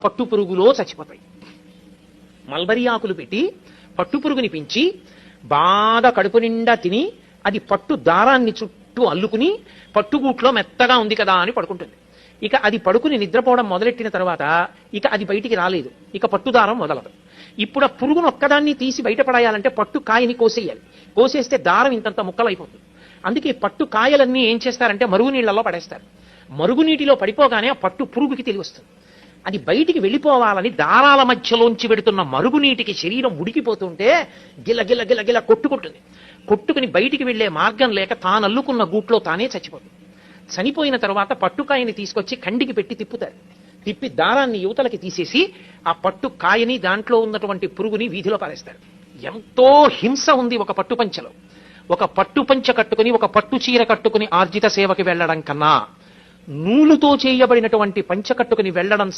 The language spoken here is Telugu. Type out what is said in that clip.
పట్టు పురుగులో చచ్చిపోతాయి. మల్బరీ ఆకులు పెట్టి పట్టు పురుగుని పెంచి బాగా కడుపు నిండా తిని అది పట్టు దారాన్ని చుట్టూ అల్లుకుని పట్టుగూట్లో మెత్తగా ఉంది కదా అని పడుకుంటుంది. ఇక అది పడుకుని నిద్రపోవడం మొదలెట్టిన తర్వాత ఇక అది బయటికి రాలేదు, ఇక పట్టుదారం మొదలదు. ఇప్పుడు ఆ పురుగును ఒక్కదాన్ని తీసి బయటపడాయాలంటే పట్టు కాయని కోసేయాలి. కోసేస్తే దారం ఇంతంత ముక్కలు అయిపోతుంది. అందుకే పట్టు కాయలన్నీ ఏం చేస్తారంటే మరుగునీళ్లలో పడేస్తారు. మరుగునీటిలో పడిపోగానే ఆ పట్టు పురుగుకి తెలివి వస్తుంది. అది బయటికి వెళ్ళిపోవాలని దారాల మధ్యలోంచి పెడుతున్న మరుగునీటికి శరీరం ఉడికిపోతుంటే గిల గిల గిల గిల కొట్టుకుంటుంది. కొట్టుకుని బయటికి వెళ్లే మార్గం లేక తానల్లుకున్న గూట్లో తానే చచ్చిపోతుంది. చనిపోయిన తర్వాత పట్టుకాయని తీసుకొచ్చి కండికి పెట్టి తిప్పుతారు. తిప్పి దారాన్ని యువతలకి తీసేసి ఆ పట్టు కాయని దాంట్లో ఉన్నటువంటి పురుగుని వీధిలో పారేస్తారు. ఎంతో హింస ఉంది ఒక పట్టుపంచలో. ఒక పట్టుపంచ కట్టుకుని ఒక పట్టు చీర కట్టుకుని ఆర్జిత సేవకి వెళ్లడం కన్నా నూలుతో చేయబడినటువంటి పంచ కట్టుకుని వెళ్లడం